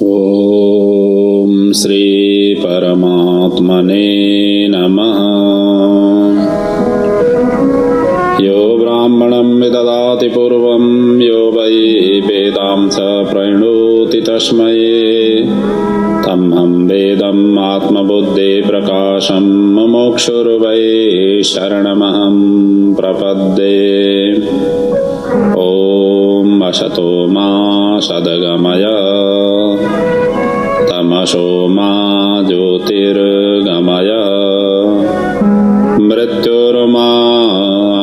ओम श्री परमात्मने नमः। यो ब्राह्मणं विददाति पूर्वं यो वै वेदां स प्रणोति तस्मै तमहं वेदम् आत्मबुद्धे प्रकाशं मुमुक्षुर्वै शरणमहं प्रपद्ये। ओम असतो मा सद्गमय तमसो मा ज्योतिर्गमय मृत्युर्मा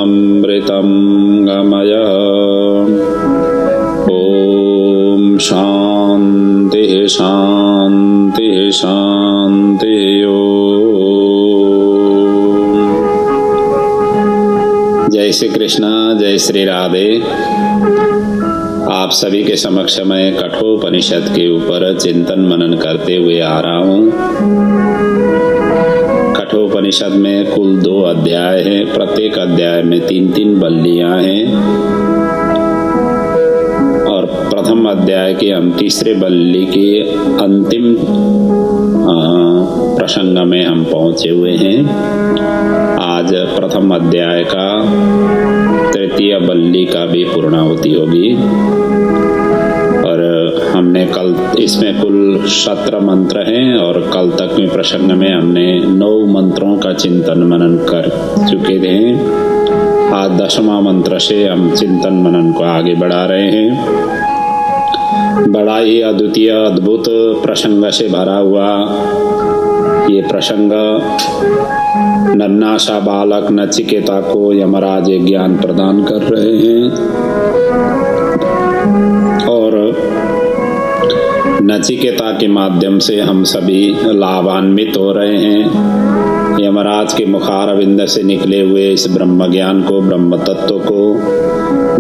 अमृतं गमय। ओम शांति शांति शांति। जय श्री कृष्ण, जय श्री राधे। आप सभी के समक्ष मैं कठोपनिषद के ऊपर चिंतन मनन करते हुए आ रहा हूँ। कठोपनिषद में कुल 2 अध्याय हैं। प्रत्येक अध्याय में 3-3 बल्लियां हैं और प्रथम अध्याय के हम तीसरे बल्ली के अंतिम प्रसंग में हम पहुंचे हुए हैं। आज प्रथम अध्याय का तृतीय बल्ली का भी पूर्णाहुति होगी और हमने कल इसमें कुल 17 मंत्र हैं और कल तक में प्रसंग में हमने 9 मंत्रों का चिंतन मनन कर चुके थे। आज 10वां मंत्र से हम चिंतन मनन को आगे बढ़ा रहे हैं। बड़ा ही अद्वितीय अद्भुत प्रसंग से भरा हुआ ये प्रसंग नन्हा सा बालक नचिकेता को यमराज ज्ञान प्रदान कर रहे हैं और नचिकेता के माध्यम से हम सभी लाभान्वित हो रहे हैं। यमराज के मुखारविंद से निकले हुए इस ब्रह्म ज्ञान को, ब्रह्म तत्व को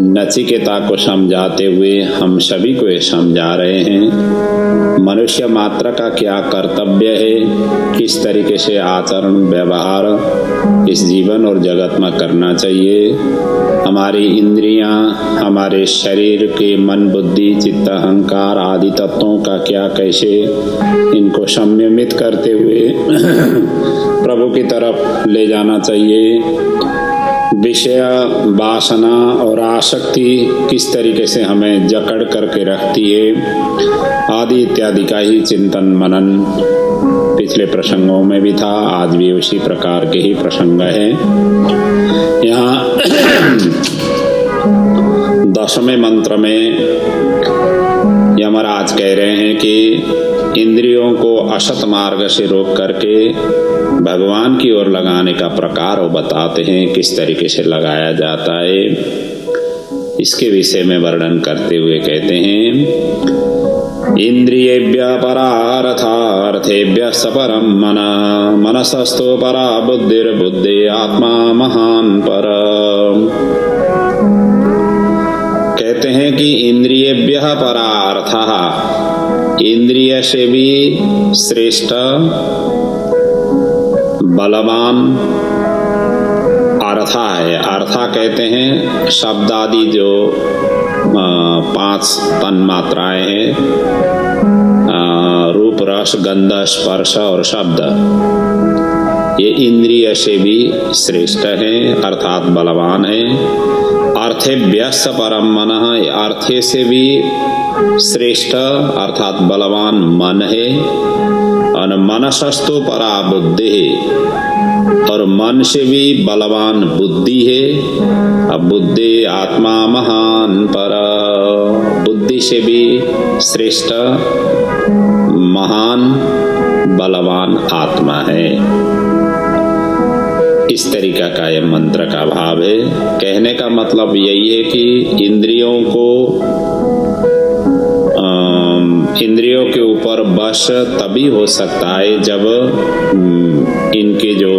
नचिकेता को समझाते हुए हम सभी को ये समझा रहे हैं। मनुष्य मात्र का क्या कर्तव्य है, किस तरीके से आचरण व्यवहार इस जीवन और जगत में करना चाहिए। हमारी इंद्रियां, हमारे शरीर के मन, बुद्धि, चित्त, अहंकार आदि तत्वों का क्या, कैसे इनको संयमित करते हुए प्रभु की तरफ ले जाना चाहिए। विषय वासना और आसक्ति किस तरीके से हमें जकड़ करके रखती है आदि इत्यादि का ही चिंतन मनन पिछले प्रसंगों में भी था। आज भी उसी प्रकार के ही प्रसंग है। यहाँ 10वें मंत्र में यमराज कह रहे हैं कि इंद्रियों को असत मार्ग से रोक करके भगवान की ओर लगाने का प्रकार वो बताते हैं, किस तरीके से लगाया जाता है। इसके विषय में वर्णन करते हुए कहते हैं, इंद्रियेभ्यः परार्थार्थेभ्यः सपरं मनः मनसस्तु परा बुद्धिर्बुद्धि आत्मा महान् पर। कहते हैं कि इंद्रियेभ्यः परार्थः, इंद्रिय से भी श्रेष्ठ बलवान अर्था है। अर्था कहते हैं शब्द आदि जो 5 तन्मात्राएं हैं, रूप, रस, गंध, स्पर्श और शब्द। ये इंद्रिय से भी श्रेष्ठ है अर्थात बलवान है। अर्थेभ्यः परम मनः, अर्थे से भी श्रेष्ठ अर्थात बलवान मन है। और मनसस्तु परा बुद्धि, और मन से भी बलवान बुद्धि है। अब बुद्धि आत्मा महान पर, बुद्धि से भी श्रेष्ठ महान बलवान आत्मा है। इस तरीका का यह मंत्र का भाव है। कहने का मतलब यही है कि इंद्रियों के ऊपर वश तभी हो सकता है जब इनके जो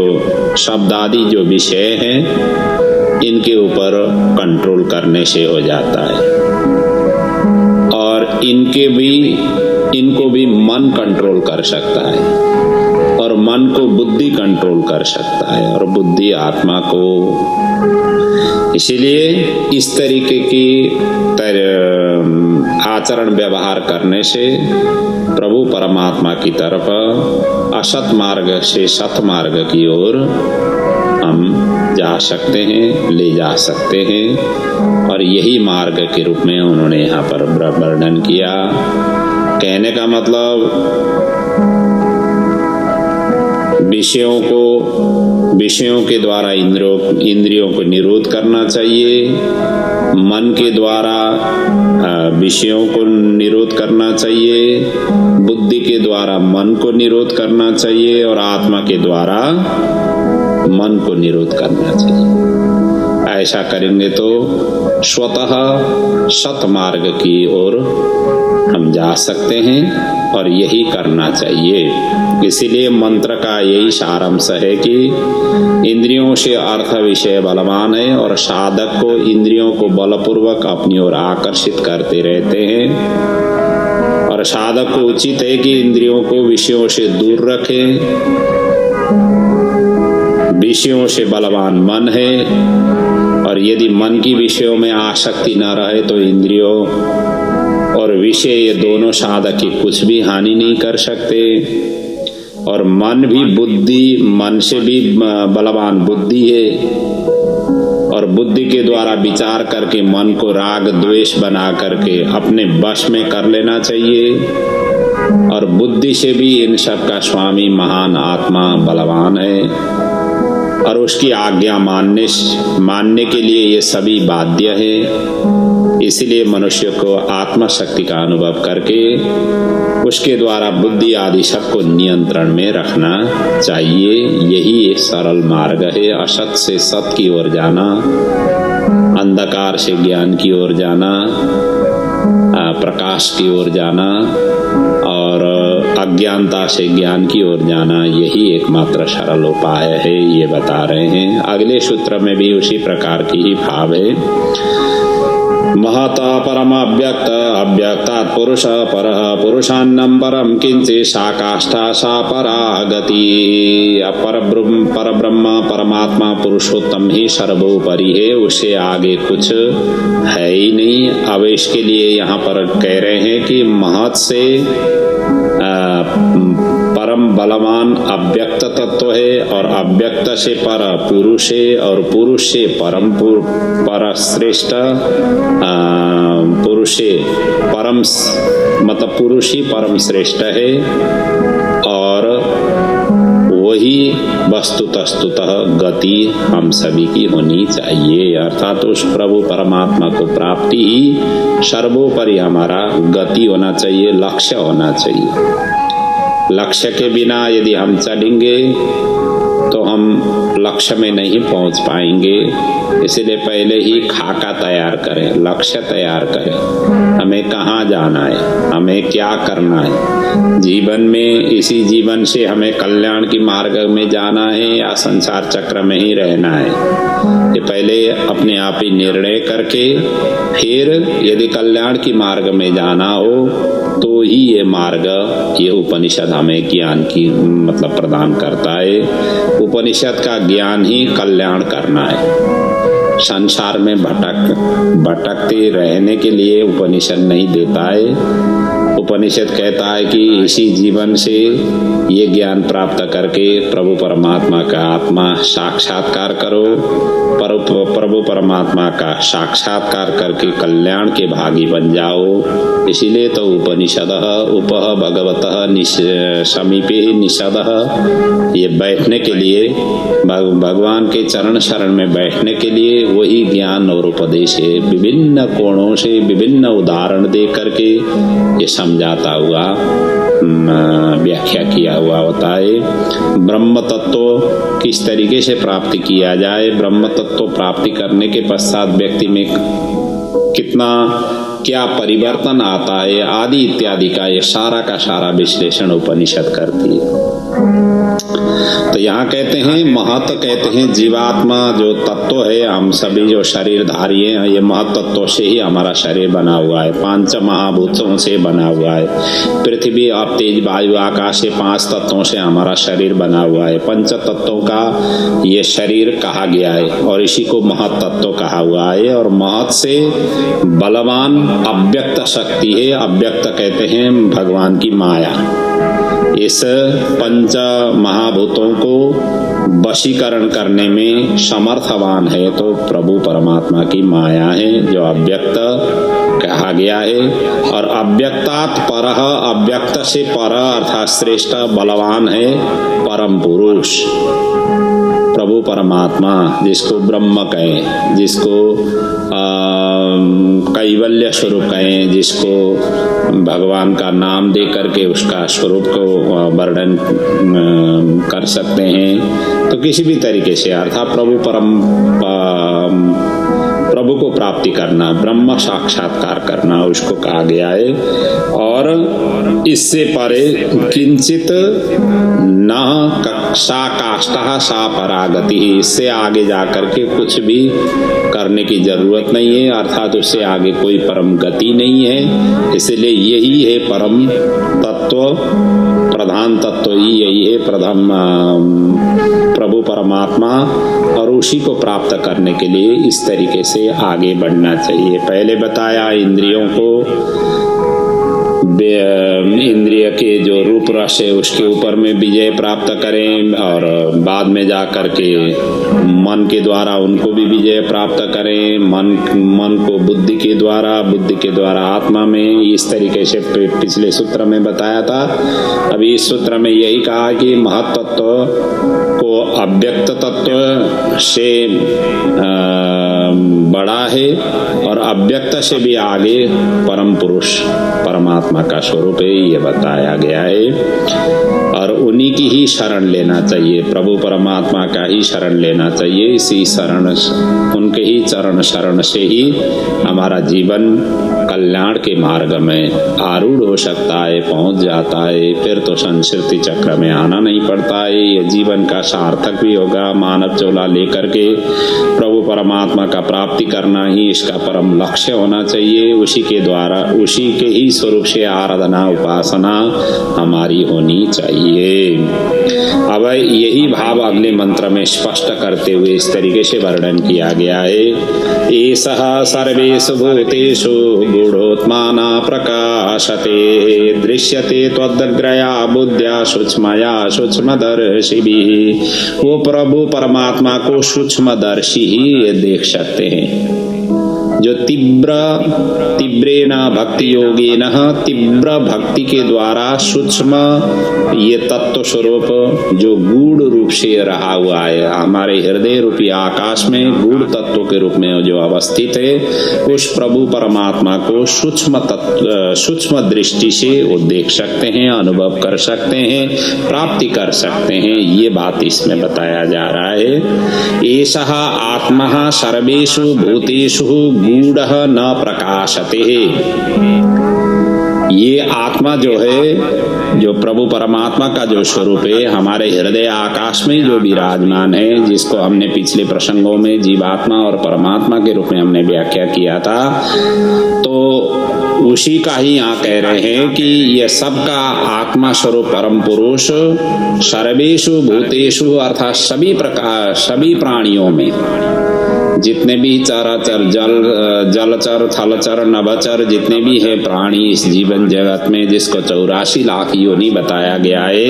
शब्द आदि जो विषय हैं इनके ऊपर कंट्रोल करने से हो जाता है। और इनको भी मन कंट्रोल कर सकता है और मन को बुद्धि कंट्रोल कर सकता है और बुद्धि आत्मा को इसीलिए इस तरीके की आचरण व्यवहार करने से प्रभु परमात्मा की तरफ असत मार्ग से सत मार्ग की ओर हम जा सकते हैं, ले जा सकते हैं। और यही मार्ग के रूप में उन्होंने यहाँ पर वर्णन किया। कहने का मतलब विषयों के द्वारा इंद्रियों को निरोध करना चाहिए, मन के द्वारा विषयों को निरोध करना चाहिए, बुद्धि के द्वारा मन को निरोध करना चाहिए और आत्मा के द्वारा मन को निरोध करना चाहिए। ऐसा करेंगे तो स्वतः सत मार्ग की ओर हम जा सकते हैं और यही करना चाहिए। इसीलिए मंत्र का यही सारांश है कि इंद्रियों से अर्थ विषय बलवान है और साधक को इंद्रियों को बलपूर्वक अपनी ओर आकर्षित करते रहते हैं। और साधक को उचित है कि इंद्रियों को विषयों से दूर रखे। विषयों से बलवान मन है और यदि मन की विषयों में आसक्ति न रहे तो इंद्रियों और विषय ये दोनों साधक की कुछ भी हानि नहीं कर सकते। और मन से भी बलवान बुद्धि है और बुद्धि के द्वारा विचार करके मन को राग द्वेष बना करके अपने वश में कर लेना चाहिए। और बुद्धि से भी इन सब का स्वामी महान आत्मा बलवान है और उसकी आज्ञा मानने के लिए ये सभी बाध्य है। इसलिए मनुष्य को आत्मा शक्ति का अनुभव करके उसके द्वारा बुद्धि आदि सबको नियंत्रण में रखना चाहिए। यही एक सरल मार्ग है। असत से सत की ओर जाना, अंधकार से ज्ञान की ओर जाना, प्रकाश की ओर जाना और अज्ञानता से ज्ञान की ओर जाना, यही एकमात्र सरल उपाय है, ये बता रहे हैं। अगले सूत्र में भी उसी प्रकार की ही भाव है। महता परम अव्यक्त अव्यक्तात् पुरुष परः पुरुषान्नं परम किंचित् सा काष्ठा सा परा गति। परब्रह्म परमात्मा पुरुषोत्तम ही सर्वोपरि है, उससे आगे कुछ है ही नहीं। अब इसके लिए यहाँ पर कह रहे हैं कि महत से परम बलवान अव्यक्त तत्व है और अव्यक्त से पर पुरुष है और पुरुष से परम पर श्रेष्ठ पुरुष से परम मतलब पुरुष ही परम श्रेष्ठ है। और वही वस्तुतः गति हम सभी की होनी चाहिए। अर्थात उस प्रभु परमात्मा को प्राप्ति ही सर्वोपरि हमारा गति होना चाहिए, लक्ष्य होना चाहिए। लक्ष्य के बिना यदि हम चलेंगे तो हम लक्ष्य में नहीं पहुंच पाएंगे। इसलिए पहले ही खाका तैयार करें, लक्ष्य तैयार करें, हमें कहाँ जाना है, हमें क्या करना है जीवन में। इसी जीवन से हमें कल्याण की मार्ग में जाना है या संसार चक्र में ही रहना है, ये पहले अपने आप ही निर्णय करके फिर यदि कल्याण की मार्ग में जाना हो तो ही ये मार्ग, ये उपनिषद हमें ज्ञान की मतलब प्रदान करता है। उपनिषद का ज्ञान ही कल्याण करना है। संसार में भटकते रहने के लिए उपनिषद नहीं देता है। उपनिषद कहता है कि इसी जीवन से ये ज्ञान प्राप्त करके प्रभु परमात्मा का आत्मा साक्षात्कार करो, प्रभु परमात्मा का साक्षात्कार करके कल्याण के भागी बन जाओ। इसीलिए तो उपनिषद उपः भगवतः समीपे निषदः, ये बैठने के लिए भगवान के चरण शरण में बैठने के लिए वही ज्ञान और उपदेश है। विभिन्न कोणों से विभिन्न उदाहरण दे करके ये समझाता हुआ व्याख्या किया हुआ होता है। ब्रह्म तत्व किस तरीके से प्राप्ति किया जाए, ब्रह्म तत्व प्राप्ति करने के पश्चात व्यक्ति में कितना क्या परिवर्तन आता है आदि इत्यादि का ये सारा का सारा विश्लेषण उपनिषद करती है। तो यहाँ कहते हैं महत, कहते हैं जीवात्मा जो तत्व है, हम सभी जो शरीरधारी हैं, ये महत तत्व से ही हमारा शरीर बना हुआ है, 5 महाभूतों से बना हुआ है। पृथ्वी और तेज वायु आकाश, ये 5 तत्वों से हमारा शरीर बना हुआ है। 5 तत्वों का ये शरीर कहा गया है और इसी को महत तत्व कहा हुआ है। और महत से बलवान अव्यक्त शक्ति है। अव्यक्त कहते हैं भगवान की माया। इस 5 महाभूतों को वशीकरण करने में समर्थवान है तो प्रभु परमात्मा की माया है, जो अव्यक्त कहा गया है। और अव्यक्तात् परः, अव्यक्त से पर अर्थात श्रेष्ठ बलवान है परम पुरुष प्रभु परमात्मा, जिसको ब्रह्म कहें, जिसको कैवल्य स्वरूप कहें, जिसको भगवान का नाम दे करके उसका स्वरूप को वर्णन कर सकते हैं। तो किसी भी तरीके से अर्थात प्रभु को प्राप्ति करना, ब्रह्म साक्षात्कार करना, उसको कहा गया है। और इससे परे किंचित न सा काष्ठा सा परागति, इससे आगे जाकर के कुछ भी करने की जरूरत नहीं है, अर्थात उससे आगे कोई परम गति नहीं है। इसलिए यही है परम तत्व, प्रधान तत्व ही यही है, प्रथम प्रभु परमात्मा। और उसी को प्राप्त करने के लिए इस तरीके से आगे बढ़ना चाहिए। पहले बताया इंद्रियों को, इंद्रिय के जो रूप रस है उसके ऊपर में विजय प्राप्त करें, और बाद में जा कर के मन के द्वारा उनको भी विजय प्राप्त करें। मन को बुद्धि के द्वारा आत्मा में, इस तरीके से पिछले सूत्र में बताया था। अभी इस सूत्र में यही कहा कि महत तत्व को अव्यक्त तत्व से बड़ा है और अव्यक्त से भी आगे परम पुरुष परमात्मा का स्वरूप है, ये बताया गया है। और उन्हीं की ही शरण लेना चाहिए, प्रभु परमात्मा का ही शरण लेना चाहिए। इसी शरण, उनके ही चरण शरण से ही हमारा जीवन कल्याण के मार्ग में आरूढ़ हो सकता है, पहुंच जाता है। फिर तो संस्कृति चक्र में आना नहीं पड़ता है, ये जीवन का सार्थक भी होगा। मानव चोला लेकर के प्रभु परमात्मा का प्राप्ति करना ही इसका परम लक्ष्य होना चाहिए। उसी के द्वारा, उसी के ही स्वरूप से आराधना उपासना हमारी होनी चाहिए। अब यही भाव अगले मंत्र में स्पष्ट करते हुए इस तरीके से वर्णन किया गया है। एषः सर्वेषु भूतेषु गूढ़ोत्माना प्रकाशते, दृश्यते त्वदग्रया बुद्ध्या सूक्ष्मया सूक्ष्मदर्शिभिः। वो प्रभु परमात्मा को सूक्ष्मदर्शी ही ये देख सकते हैं, जो तीव्रेण भक्ति योगेन, तीव्र भक्ति के द्वारा सूक्ष्म ये तत्व स्वरूप जो गूढ़ रूप से रहा हुआ है हमारे हृदय रूपी आकाश में, गूढ़ तत्व के रूप में जो अवस्थित है, उस प्रभु परमात्मा को सूक्ष्म दृष्टि से वो देख सकते हैं, अनुभव कर सकते हैं, प्राप्ति कर सकते हैं। ये बात इसमें बताया जा रहा है। एषः आत्मा सर्वेषु भूतेषु गूढ़ः न प्रकाशते। ये आत्मा जो है, जो प्रभु परमात्मा का जो स्वरूप है, हमारे हृदय आकाश में जो विराजमान है, जिसको हमने पिछले प्रसंगों में जीवात्मा और परमात्मा के रूप में हमने व्याख्या किया था, तो उसी का ही यहाँ कह रहे हैं कि ये सबका आत्मा स्वरूप परम पुरुष सर्वेषु भूतेषु अर्थात सभी प्रकार, सभी प्राणियों में, जितने भी चराचर, जलचर, थलचर, नभचर, जितने भी है प्राणी इस जीवन जगत में, जिसको 84 लाख योनि बताया गया है,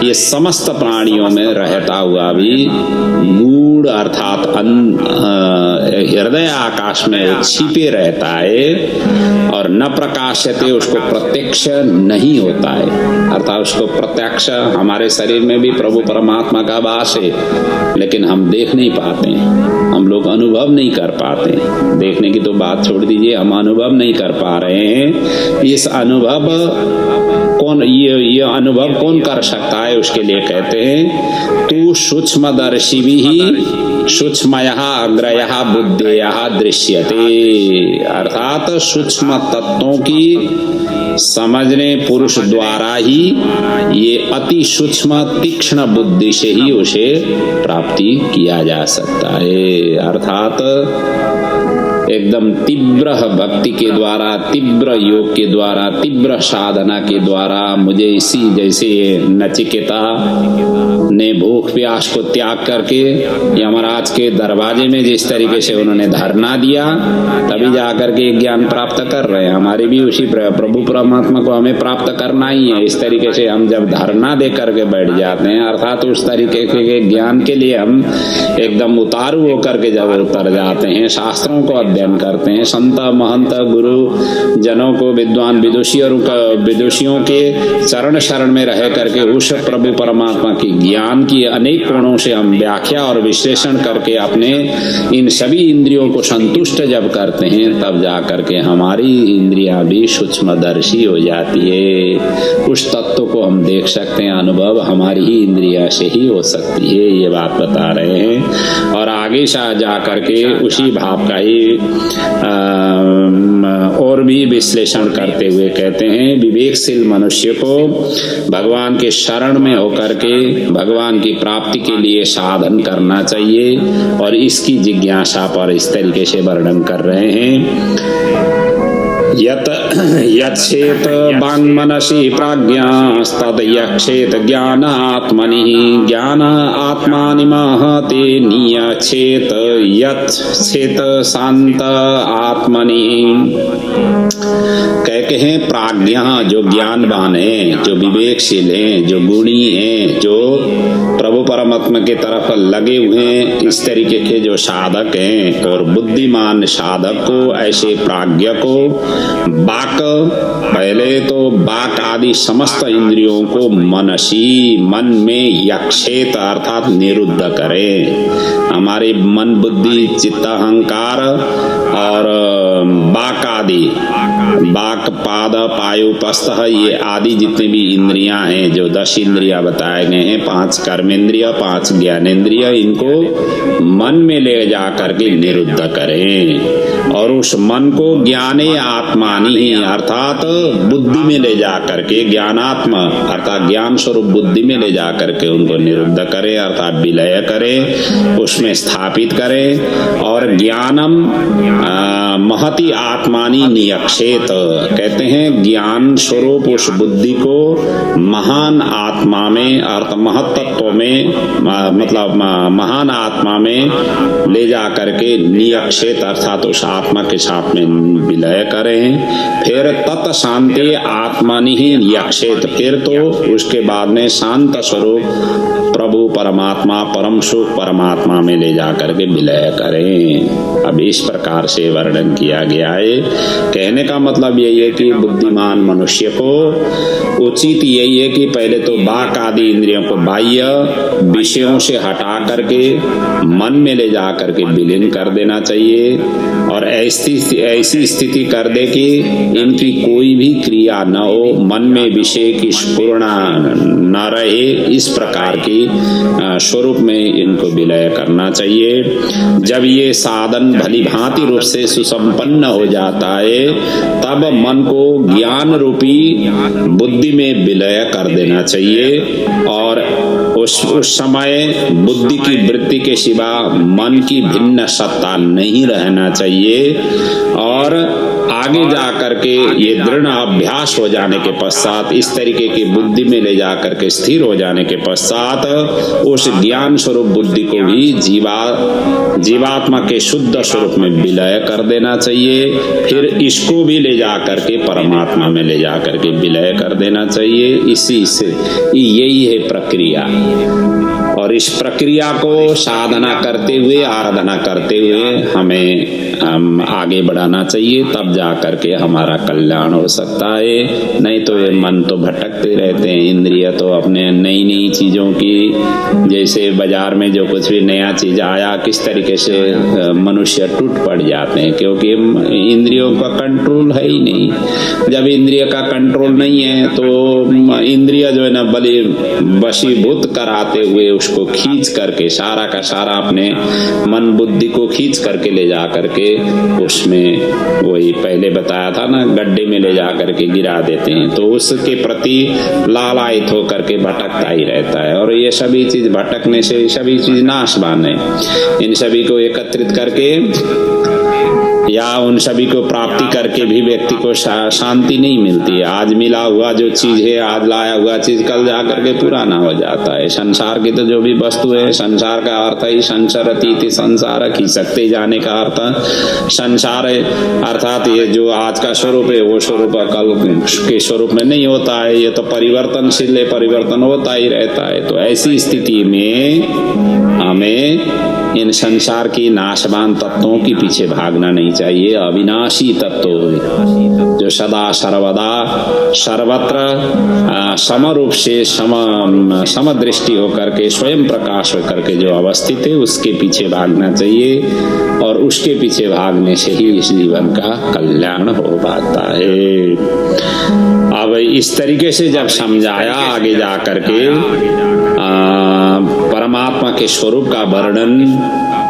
ये समस्त प्राणियों में रहता हुआ भी गूढ़ अर्थात हृदय आकाश में छिपे रहता है और न प्रकाशते, उसको प्रत्यक्ष नहीं होता है। अर्थात उसको प्रत्यक्ष, हमारे शरीर में भी प्रभु परमात्मा का वास है, लेकिन हम देख नहीं पाते, हम लोग अनुभव नहीं कर पाते। देखने की तो बात छोड़ दीजिए, हम अनुभव नहीं कर पा रहे हैं। इस अनुभव कौन ये अनुभव कौन कर सकता है? उसके लिए कहते हैं तू सूक्ष्मदर्शी भी सूक्ष्मयः अग्रयः बुद्धेयः दृश्यते। अर्थात सूक्ष्म तत्वों की समझने पुरुष द्वारा ही ये अति सूक्ष्म तीक्ष्ण बुद्धि से ही उसे प्राप्ति किया जा सकता है। अर्थात एकदम तीव्र भक्ति के द्वारा, तीव्र योग के द्वारा, तीव्र साधना के द्वारा मुझे इसी जैसे नचिकेता ने भूख प्यास को त्याग करके यमराज के दरवाजे में जिस तरीके से उन्होंने धरना दिया, तभी जाकर के ज्ञान प्राप्त कर रहे हैं। हमारे भी उसी प्रभु परमात्मा को हमें प्राप्त करना ही है। इस तरीके से हम जब धरना दे करके बैठ जाते हैं, अर्थात उस तरीके के ज्ञान के लिए हम एकदम उतारू होकर के जब उतर जाते हैं, शास्त्रों को अध्ययन करते हैं, संत महंत गुरु जनों को, विद्वान विदुषियों के चरण शरण में रह करके उस प्रभु परमात्मा की ज्ञान की अनेक कोणों से हम व्याख्या और विश्लेषण करके अपने इन सभी इंद्रियों को संतुष्ट जब करते हैं, तब जा करके हमारी इंद्रियां भी सूक्ष्मदर्शी हो जाती है। उस तत्व को हम देख सकते हैं। अनुभव हमारी ही इंद्रिया से ही हो सकती है, ये बात बता रहे हैं। और आगे जा करके उसी भाव का ही और भी विश्लेषण करते हुए कहते हैं विवेकशील मनुष्य को भगवान के शरण में होकर के भगवान की प्राप्ति के लिए साधन करना चाहिए। और इसकी जिज्ञासा पर इस तरीके से वर्णन कर रहे हैं यच्छेत वाङ्मनसि प्राज्ञास्तद यक्षेत ज्ञान आत्मनि ज्ञान आत्मानि महते नियच्छेत यच्छेत शांत आत्मनि। कहते हैं प्राज्ञा जो ज्ञानवान है, जो विवेकशील है, जो गुणी है, जो प्रभु परमात्मा की तरफ लगे हुए हैं, इस तरीके के जो साधक हैं और बुद्धिमान साधक को, ऐसे प्राज्ञ को बाक, पहले तो बाक आदि समस्त इंद्रियों को मनसी, मन में यक्षेत अर्थात निरुद्ध करे। हमारे मन बुद्धि चित्त अहंकार और बाक आदि, बाक पाद पायुपस्थ, ये आदि जितने भी इंद्रियां हैं, जो 10 इंद्रियां बताए गए हैं, 5 कर्मेंद्रिय, 5 ज्ञानेंद्रिय, इनको मन में ले जा करके निरुद्ध करें। और उस मन को ज्ञाने आत्मानी अर्थात बुद्धि में ले जा करके, ज्ञानात्मा अर्थात ज्ञान स्वरूप बुद्धि में ले जा करके उनको निरुद्ध करें, अर्थात विलय करें, उसमें स्थापित करें। और ज्ञानम महति आत्मानी नियक्षेत, कहते हैं ज्ञान स्वरूप उस बुद्धि को महान आत्मा में, अर्थ महत्त्व में, मतलब महान आत्मा में ले जा करके नियक्षेत अर्थात उस आत्मा के साथ में विलय करें। फिर तत् शांति आत्मानि ही नियक्षेत, फिर तो उसके बाद में शांत स्वरूप प्रभु परमात्मा, परम सुख परमात्मा में ले जा करके विलय करें। अब इस प्रकार से वर्णन किया गया है। कहने का मतलब यही है कि बुद्धिमान मनुष्य को उचित यही है कि पहले तो बाक आदि इंद्रियों को बाह्य विषयों से हटा करके मन में ले जा करके विलीन कर देना चाहिए। और ऐसी स्थिति कर दे कि इनकी कोई भी क्रिया न हो, मन में विषय की स्फुरणा न रहे, इस प्रकार की स्वरूप में इनको विलय करना चाहिए। जब ये साधन भली भांति रूप से सुसंपन्न हो जाता है, तब मन को ज्ञान रूपी बुद्धि में विलय कर देना चाहिए। और उस समय बुद्धि की वृत्ति के सिवा मन की भिन्न सत्ता नहीं रहना चाहिए। और आगे जा करके ये दृढ़ अभ्यास हो जाने के पश्चात, इस तरीके की बुद्धि में ले जा करके स्थिर हो जाने के पश्चात, उस ज्ञान स्वरूप बुद्धि को भी जीवात्मा के शुद्ध स्वरूप में विलय कर देना चाहिए। फिर इसको भी ले जा करके परमात्मा में ले जा करके विलय कर देना चाहिए। इसी से यही है प्रक्रिया। और इस प्रक्रिया को साधना करते हुए, आराधना करते हुए हमें आगे बढ़ाना चाहिए, तब जा करके हमारा कल्याण हो सकता है। नहीं तो ये मन तो भटकते रहते हैं, इंद्रिय तो अपने नई नई चीजों की, जैसे बाजार में जो कुछ भी नया चीज आया किस तरीके से मनुष्य टूट पड़ जाते हैं, क्योंकि इंद्रियों का कंट्रोल है ही नहीं। जब इंद्रिय का कंट्रोल नहीं है तो इंद्रिय जो है ना बड़े वशीभूत कराते हुए उसको खींच करके, सारा का सारा अपने मन बुद्धि को खींच करके ले जा करके उसमें, वही पहले बताया था ना, गड्ढे में ले जा करके गिरा देते हैं। तो उसके प्रति लालायित होकर के भटकता ही रहता है। और ये सभी चीज भटकने से सभी चीज नाशवान है। इन सभी को एकत्रित करके या उन सभी को प्राप्ति करके भी व्यक्ति को शांति नहीं मिलती है। आज मिला हुआ जो चीज है, आज लाया हुआ चीज कल जा करके पुराना हो जाता है। संसार की तो जो भी वस्तु है, संसार का अर्थ ही संसरती, संसार खिसकते जाने का अर्थ संसार है। अर्थात ये जो आज का स्वरूप है वो स्वरूप कल के स्वरूप में नहीं होता है। ये तो परिवर्तनशील है, परिवर्तन होता ही रहता है। तो ऐसी स्थिति में हमें इन संसार की नाशवान तत्वों के पीछे भागना नहीं चाहिए। अविनाशी तत्व जो सदा सर्वदा सर्वत्र समरूप से समदृष्टि होकर के, स्वयं प्रकाश होकर के जो अवस्थित है, उसके पीछे भागना चाहिए। और उसके पीछे भागने से ही इस जीवन का कल्याण हो पाता है। अब इस तरीके से जब समझाया, आगे जा करके परमात्मा के स्वरूप का वर्णन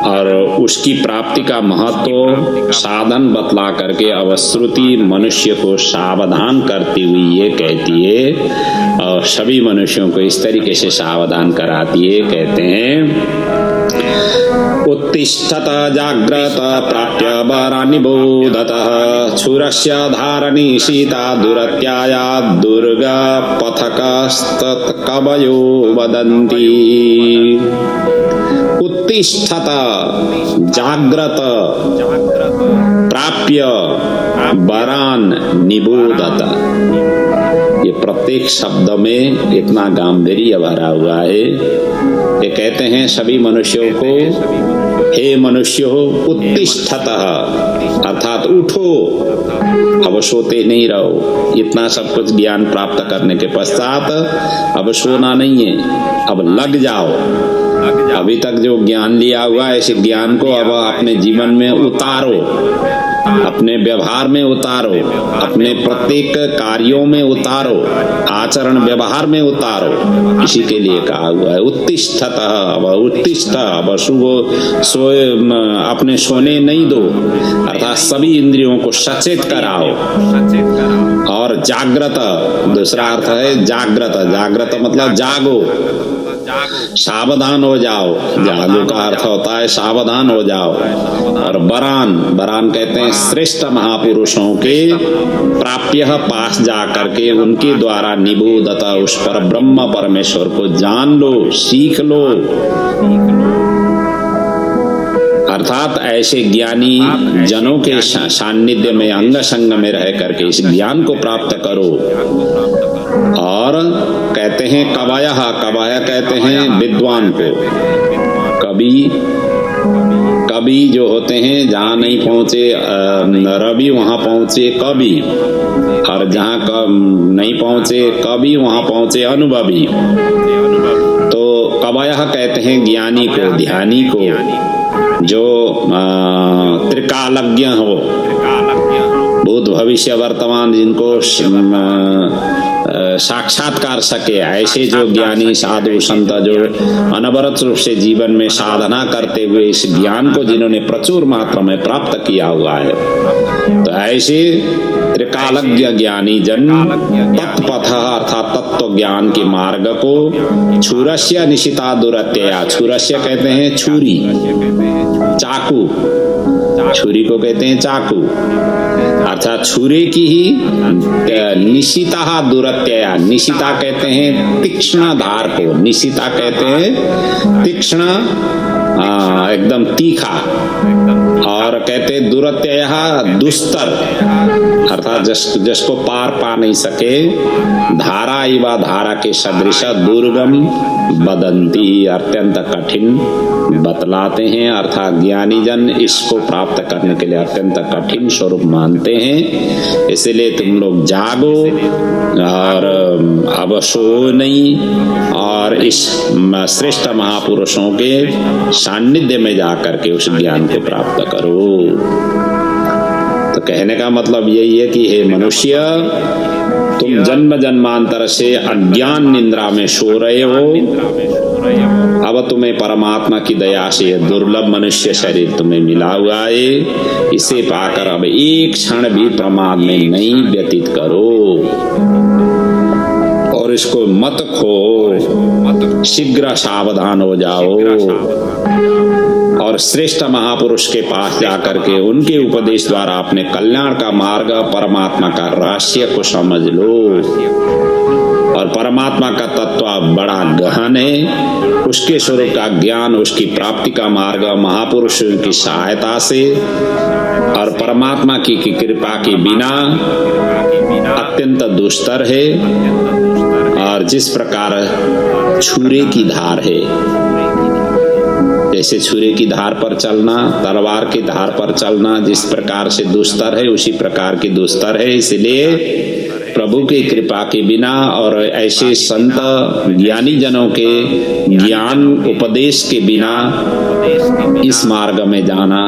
और उसकी प्राप्ति का महत्व साधन बतला करके अवश्रुति मनुष्य को सावधान करती हुई ये कहती है, और सभी मनुष्यों को इस तरीके से सावधान कराती है। कहते हैं उत्तिष्ठत जाग्रत प्राप्य वरानि बोधतः क्षुरस्य धारणी सीता दुरत्याया दुर्गा पथकस्तत् कवयो वदन्ति। उत्तिष्ठत जाग्रत प्राप्य वरान निबोधत। ये प्रत्येक शब्द में इतना गांभीर्य भरा हुआ है। ये कहते हैं सभी मनुष्यों को, हे मनुष्य हो, उत्तिष्ठतः अर्थात उठो, अब सोते नहीं रहो। इतना सब कुछ ज्ञान प्राप्त करने के पश्चात अब सोना नहीं है, अब लग जाओ। अभी तक जो ज्ञान लिया हुआ है, इस ज्ञान को अब अपने जीवन में उतारो, अपने व्यवहार में उतारो, अपने प्रत्येक कार्यों में उतारो, आचरण व्यवहार में उतारो। इसी के लिए कहा हुआ है उत्तिष्ठतः। उत्तिष्ठ, सोए, अपने सोने नहीं दो, अर्थात सभी इंद्रियों को सचेत कराओ। और जागृत, दूसरा अर्थ है जागृत। जागृत मतलब जागो, सावधान हो जाओ। जागो का अर्थ होता है सावधान हो जाओ। और बरान, बरान कहते हैं श्रेष्ठ महापुरुषों के प्राप्य पास जा करके उनके द्वारा निबोधत, उस पर ब्रह्म परमेश्वर को जान लो, सीख लो। अर्थात ऐसे ज्ञानी जनों के सान्निध्य में, अंग संग में रह करके इस ज्ञान को प्राप्त करो। और कहते हैं कवयः, कवय कहते हैं विद्वान को। कवि जो होते हैं, जहाँ नहीं पहुंचे रवि वहां पहुंचे कवि, और जहाँ नहीं पहुंचे कवि वहां पहुंचे अनुभवी। तो कवयः कहते हैं ज्ञानी को, ध्यानी को, जो त्रिकालज्ञ हो, भूत भविष्य वर्तमान, जिनको साक्षात्कार सके, ऐसे जो ज्ञानी साधु संत जो अनवरत रूप से जीवन में साधना करते हुए इस ज्ञान को जिन्होंने प्रचुर मात्रा में प्राप्त किया हुआ है, तो ऐसे त्रिकालज्ञ ज्ञानी जन तत्पथ अर्थात तत्व ज्ञान के मार्ग को छुरस्य निशिता दुरत्यया। छुरस्य कहते हैं छुरी, चाकू, छुरी को कहते हैं चाकू, अर्थात छुरे की ही निशिता दुरत्यया। निशिता कहते हैं तीक्ष्ण धार को, निशिता कहते हैं तीक्ष्ण, एकदम तीखा। और और कहते दुरत्ययः दुस्तर, अर्थात जिसको पार पा नहीं सके, धारा इव धारा के सदृश दुर्गम बदंती, अत्यंत कठिन बतलाते हैं। अर्थात ज्ञानी जन इसको प्राप्त करने के लिए अत्यंत कठिन स्वरूप मानते हैं। इसलिए तुम लोग जागो और अब सो नहीं, और इस श्रेष्ठ महापुरुषों के सान्निध्य में जाकर के उस ज्ञान को प्राप्त करो। तो कहने का मतलब यही है कि हे मनुष्य, तुम जन्म जन्मांतर से अज्ञान निद्रा में सो रहे हो, अब तुम्हें परमात्मा की दया से यह दुर्लभ मनुष्य शरीर तुम्हें मिला हुआ है। इसे पाकर अब एक क्षण भी प्रमाद में नहीं व्यतीत करो और इसको मत खो, शीघ्र सावधान हो जाओ और श्रेष्ठ महापुरुष के पास जाकर के उनके उपदेश द्वारा अपने कल्याण का मार्ग, परमात्मा का रहस्य को समझ लो। और परमात्मा का तत्व बड़ा गहन है, उसके स्वरूप का ज्ञान, उसकी प्राप्ति का मार्ग महापुरुषों की सहायता से और परमात्मा की कृपा के बिना अत्यंत दुस्तर है। और जिस प्रकार छुरे की धार है, जैसे छुरे की धार पर चलना, तलवार की धार पर चलना जिस प्रकार से दुस्तर है, उसी प्रकार की दुस्तर है। इसलिए प्रभु की कृपा के बिना और ऐसे संत ज्ञानी जनों के ज्ञान उपदेश के बिना इस मार्ग में जाना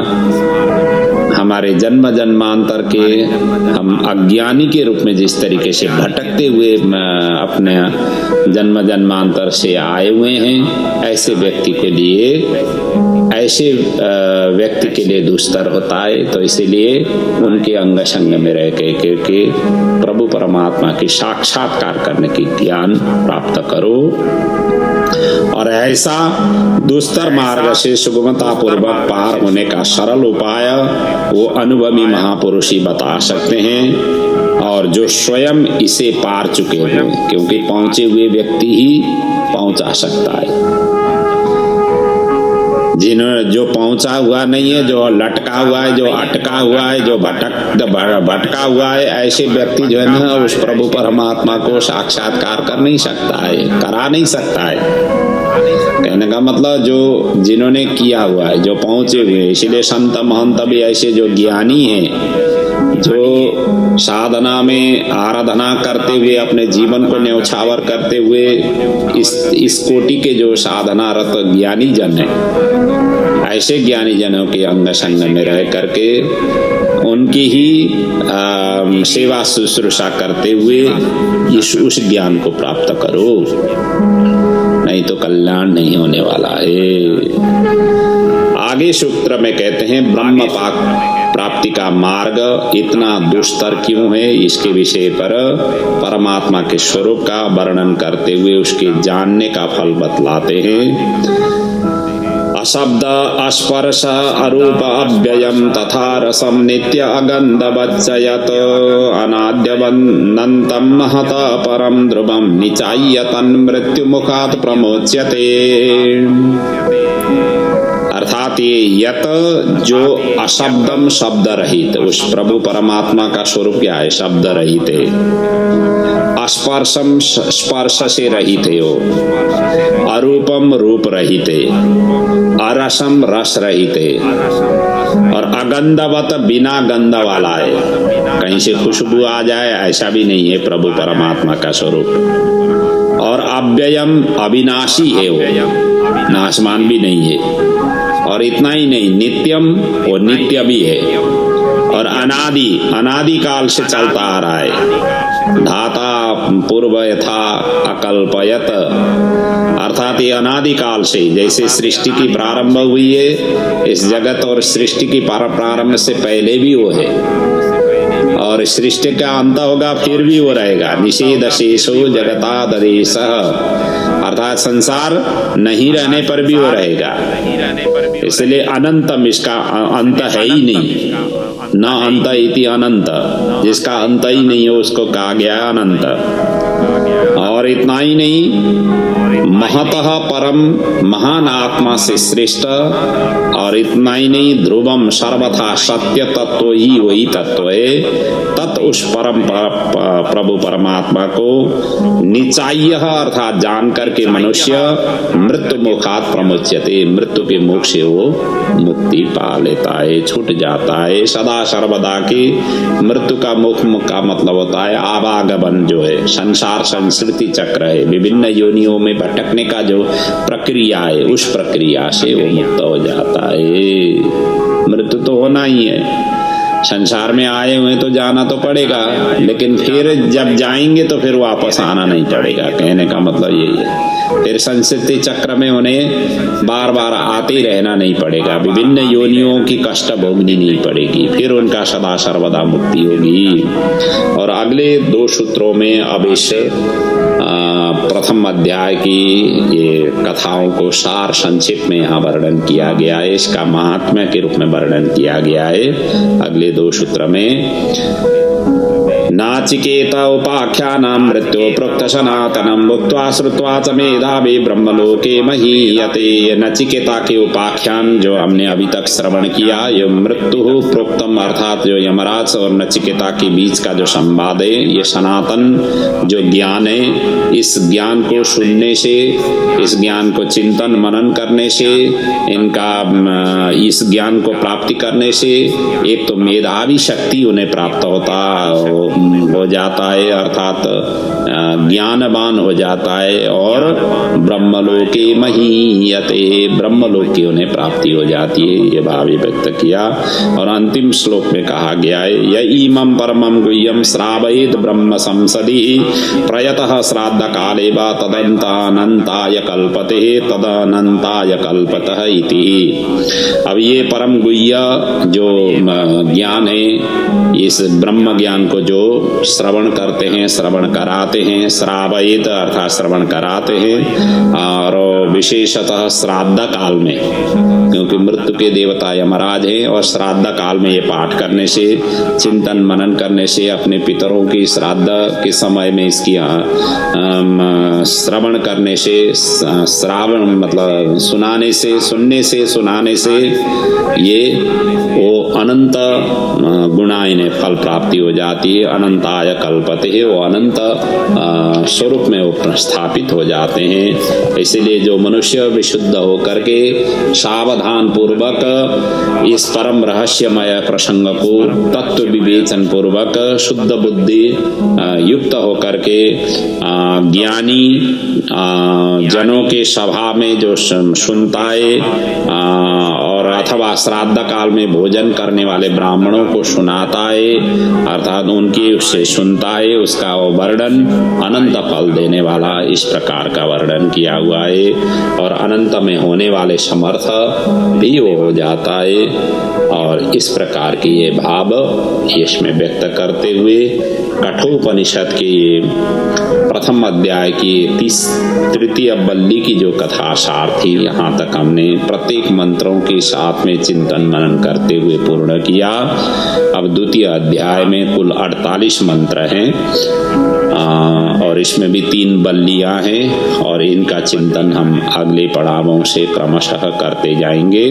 हमारे जन्म जन्मांतर के हम अज्ञानी के रूप में जिस तरीके से भटकते हुए अपने जन्म जन्मांतर से आए हुए हैं, ऐसे व्यक्ति के लिए दुस्तर होता है। तो इसीलिए उनके अंग संग में रह के प्रभु परमात्मा की साक्षात्कार करने की ज्ञान प्राप्त करो। और ऐसा दुस्तर मार्ग से सुगमता पूर्वक पार होने का सरल उपाय वो अनुभवी महापुरुष ही बता सकते हैं, और जो स्वयं इसे पार चुके हुए, क्योंकि पहुंचे हुए व्यक्ति ही पहुंचा सकता है। जो पहुंचा हुआ नहीं है, जो लटका हुआ है, जो अटका हुआ है, जो भटका हुआ है, ऐसे व्यक्ति जो है ना उस प्रभु परमात्मा को साक्षात्कार कर नहीं सकता है, करा नहीं सकता है। कहने का मतलब जो जिन्होंने किया हुआ है, जो पहुंचे हुए, इसीलिए संत महंत भी ऐसे जो ज्ञानी हैं, जो साधना में आराधना करते हुए अपने जीवन को न्यौछावर करते हुए इस कोटि के जो साधना रत ज्ञानी जन है, ऐसे ज्ञानी जनों के अंग संग में रह करके उनकी ही सेवा शुश्रूषा करते हुए उस ज्ञान को प्राप्त करो, नहीं तो कल्याण नहीं होने वाला है। आगे सूत्र में कहते हैं ब्रह्म प्राप्ति का मार्ग इतना दुस्तर क्यों है, इसके विषय पर परमात्मा के स्वरूप का वर्णन करते हुए उसके जानने का फल बतलाते हैं। अशब्द अस्पर्श अरूप अव्ययम तथा रसम नित्य अगंधवच्चयत अनाद्यवन्नन्तं महता परम ध्रुवम निचाय्य तन्मृत्यु मुखात् प्रमोच्यते। अर्थात ये यत जो अशब्दम शब्द रहित, उस प्रभु परमात्मा का स्वरूप क्या है, शब्द रहित है। अस्पर्शम स्पर्श से रहित है वो, अरूपम रूप रहित है, अरसम रस रहित है, और अगंधवत बिना गंध वाला है, कहीं से खुशबू आ जाए ऐसा भी नहीं है प्रभु परमात्मा का स्वरूप। और अव्ययम अविनाशी है वो, नाशमान भी नहीं है। और इतना ही नहीं, नित्यम वो नित्य भी है, और अनादि काल से चलता आ रहा है। धाता पूर्व यथा अकल्पयत, अर्थात ये अनादि काल से, जैसे सृष्टि की प्रारंभ हुई है, इस जगत और सृष्टि की प्रारंभ से पहले भी वो है, और सृष्टि का अंत होगा फिर भी वो रहेगा। निषेध शेषो जगता ददेश, अर्थात संसार नहीं रहने पर भी वो रहेगा। इसलिए अनंतम, इसका अंत है ही नहीं, न अंत इति अनंत, जिसका अंत ही नहीं है उसको कहा गया अनंत। और और इतना ही नहीं, महतः परम, महान आत्मा से श्रेष्ठ, और इतना ही नहीं, ध्रुवम सर्वथा सत्य तत्व ही वही तत्व है। तत् उस परम प्रभु परमात्मा को निचाय्य अर्थात जान करके मनुष्य मृत्यु मुखात प्रमुच्यते, मृत्यु के मुख से वो मुक्ति पा लेता है, छूट जाता है। सदा सर्वदा के मृत्यु का मुख का मतलब होता है आवागमन, जो है संसार संस्कृति चक्र है, विभिन्न योनियों में भटकने का जो प्रक्रिया है, उस प्रक्रिया से वो मुक्त हो जाता है। मृत्यु तो होना ही है, संसार में आए हुए तो जाना तो पड़ेगा, लेकिन फिर जब जाएंगे तो फिर वापस आना नहीं पड़ेगा। कहने का मतलब यही है, फिर संस्कृति चक्र में उन्हें बार बार आते रहना नहीं पड़ेगा, विभिन्न योनियों की कष्ट भोगनी नहीं पड़ेगी, फिर उनका सदा सर्वदा मुक्ति होगी। और अगले 2 सूत्रों में अब इस प्रथम अध्याय की ये कथाओं को सार संक्षिप्त में यहाँ वर्णन किया गया है, इसका महात्म्य के रूप में वर्णन किया गया है अगले 2 सूत्र में। नाचिकेत उपाख्यानां मृत्यो प्रोक्त सनातनम भुक्त्वा श्रुत्वा च मेधावी ब्रह्मलोके महीयते। नचिकेता के उपाख्यान जो हमने अभी तक श्रवण किया, ये मृत्यु प्रोक्तम अर्थात जो यमराज और नचिकेता के बीच का जो संवाद है, ये सनातन जो ज्ञान है, इस ज्ञान को सुनने से, इस ज्ञान को चिंतन मनन करने से, इनका इस ज्ञान को प्राप्ति करने से एक तो मेधावी शक्ति उन्हें प्राप्त हो जाता है, अर्थात ज्ञानवान हो जाता है, और ब्रह्मलोके महीयते, ब्रह्मलोक की उन्हें प्राप्ति हो जाती है, ये भाव व्यक्त किया। और अंतिम श्लोक में कहा गया है, य इमं परमं गुह्यं श्रावयेत् ब्रह्म संसदि प्रयतः श्राद्ध काले वा तदन्तानन्ताय कल्पते तदनन्ताय कल्पतः इति। अब ये परम गुह्य जो ज्ञान है, इस ब्रह्म ज्ञान को जो श्रवण करते हैं, श्रवण कराते हैं, श्रावयेत अर्थात श्रवण कराते हैं, और विशेषतः श्राद्ध काल में, क्योंकि मृत्यु के देवता यमराज हैं, और श्राद्ध काल में ये पाठ करने से, चिंतन मनन करने से, अपने पितरों की श्राद्ध के समय में इसकी श्रवण करने से, श्रावण मतलब सुनाने से, सुनने से, सुनाने से ये वो अनंत गुणा इन्हें फल प्राप्ति हो जाती है। अनंताय कल्पते है, वो अनंत स्वरूप में वो प्रस्थापित हो जाते हैं। इसीलिए जो मनुष्य विशुद्ध होकर के सावधान पूर्वक इस परम रहस्यमय प्रसंग को तत्व विवेचन पूर्वक शुद्ध बुद्धि युक्त होकर के ज्ञानी जनों के सभा में जो सुनता है, और अथवा श्राद्ध काल में भोजन करने वाले ब्राह्मणों को सुनाता है, अर्थात उनकी उससे सुनता है, उसका वो वर्णन अनंत फल देने वाला इस प्रकार का वर्णन किया हुआ है, और अनंत में होने वाले समर्थ भी वो हो जाता है। और इस प्रकार के ये भाव इसमें व्यक्त करते हुए कठोपनिषद के ये प्रथम अध्याय की तृतीय बल्ली की जो कथा सार थी, यहाँ तक हमने प्रत्येक मंत्रों के साथ में चिंतन मनन करते हुए पूर्ण किया। अब द्वितीय अध्याय में कुल 48 मंत्र हैं, और इसमें भी 3 बल्लियां हैं, और इनका चिंतन हम अगले पड़ावों से क्रमशः करते जाएंगे।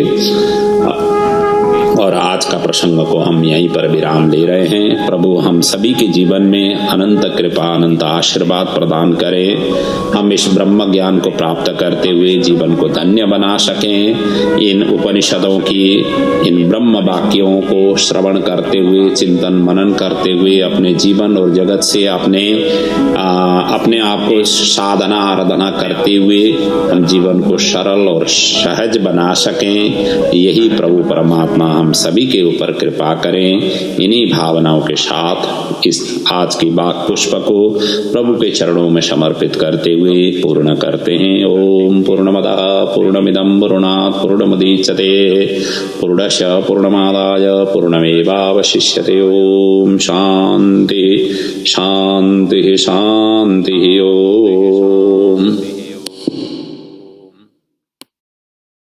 और आज का प्रसंग को हम यहीं पर विराम ले रहे हैं। प्रभु हम सभी के जीवन में अनंत कृपा, अनंत आशीर्वाद प्रदान करें, हम इस ब्रह्म ज्ञान को प्राप्त करते हुए जीवन को धन्य बना सकें। इन उपनिषदों की, इन ब्रह्म वाक्यों को श्रवण करते हुए, चिंतन मनन करते हुए अपने जीवन और जगत से अपने आप को साधना आराधना करते हुए हम जीवन को सरल और सहज बना सकें। यही प्रभु परमात्मा हम सभी के ऊपर कृपा करें। इन्हीं भावनाओं के साथ इस आज की वाक पुष्प को प्रभु के चरणों में समर्पित करते हुए पूर्ण करते हैं। ओम पूर्णमदा पूर्णमिदं पूर्णात् पूर्णमुदच्यते पूर्णस्य पूर्णमादाय पूर्णमेवावशिष्यते। ओम शांति शांति शांति। ओम।